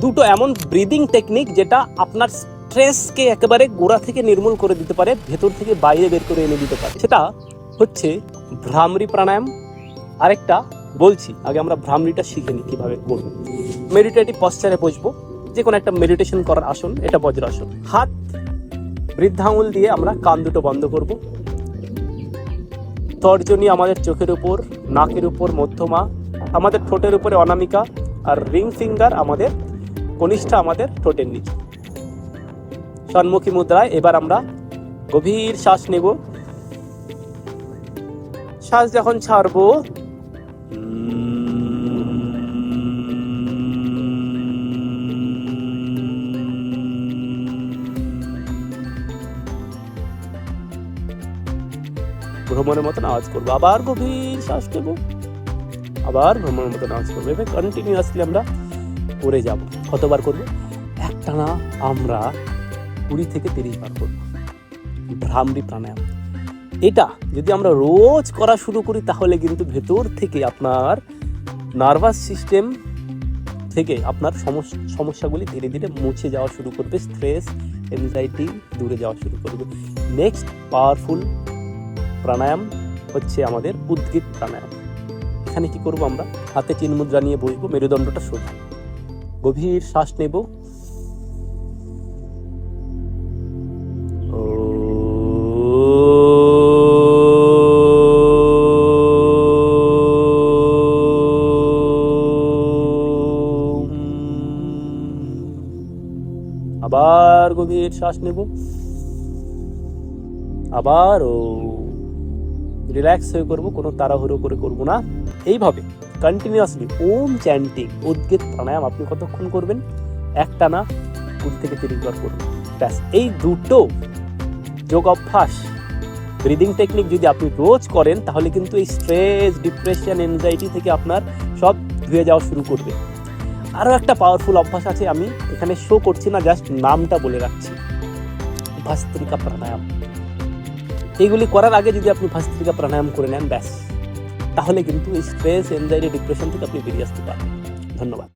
দুটো এমন breathing technique যেটা আপনার স্ট্রেসকে একেবারে গোড়া থেকে নির্মূল করে দিতে পারে, ভেতর থেকে বাইরে বের করে এনে দিতে পারে। সেটা হচ্ছে ভ্রামরী প্রাণায়াম। আরেকটা বলছি, আগে আমরা ভ্রামরীটা শিখে নিই কিভাবে করবো। মেডিটেটিভ পশ্চারে বসবো, যে কোনো একটা মেডিটেশন করার আসন, এটা বজ্রাসন। হাত বৃদ্ধাঙ্গুল দিয়ে আমরা কান দুটো বন্ধ করব। তর্জনী আমাদের চোখের উপর, নাকের উপর মধ্যমা, আমাদের ঠোঁটের উপরে অনামিকা, আর রিং ফিঙ্গার আমাদের কনিষ্ঠা আমাদের ঠোঁটের নিচে। সম্মুখী মুদ্রায় এবার আমরা গভীর শ্বাস নেব। শ্বাস যখন ছাড়বো, ভ্রমণের মতন আওয়াজ করবো। আবার গভীর শ্বাস নেব, আবার ভ্রমণের মতন আওয়াজ করবো। এভাবে কন্টিনিউয়াসলি আমরা করে যাব। কতবার করবো? একটানা আমরা 20 থেকে 30 বার করবো ভ্রামরী প্রাণায়াম। এটা যদি আমরা রোজ করা শুরু করি, তাহলে কিন্তু ভেতর থেকে আপনার নার্ভাস সিস্টেম থেকে আপনার সমস্যাগুলি ধীরে ধীরে মুছে যাওয়া শুরু করবে, স্ট্রেস এনজাইটি দূরে যাওয়া শুরু করবে। নেক্সট পাওয়ারফুল প্রাণায়াম হচ্ছে আমাদের উদ্গীত প্রাণায়াম। এখানে কি করব? আমরা হাতে চিন মুদ্রা নিয়ে বসবো, মেরুদণ্ডটা সোজা, গভীর শ্বাস নেব। আবার গভীর শ্বাস নেব, আবার রিল্যাক্স হয়ে করবো, কোনো তাড়াহুড়ো করে করবো না। এইভাবে কন্টিনিউয়াসলি ওম চ্যান্টিং উদ্গীত প্রাণায়াম আপনি কতক্ষণ করবেন? একটানা 20 থেকে 30 বার করবেন। ব্যাস, এই দুটো যোগ অভ্যাস, ব্রিদিং টেকনিক যদি আপনি রোজ করেন, তাহলে কিন্তু এই স্ট্রেস, ডিপ্রেশন, এনজাইটি থেকে আপনার সব ধুয়ে যাওয়া শুরু করবে। আরও একটা পাওয়ারফুল অভ্যাস আছে, আমি এখানে শো করছি না, জাস্ট নামটা বলে রাখছি, ভস্ত্রিকা প্রাণায়াম। এইগুলি করার আগে যদি আপনি ভস্ত্রিকা প্রাণায়াম করে নেন, ব্যাস, তাহলে কিন্তু এই স্ট্রেস, এনজাইটি, ডিপ্রেশন থেকে আপনি বেরিয়ে আসতে পারবেন। ধন্যবাদ।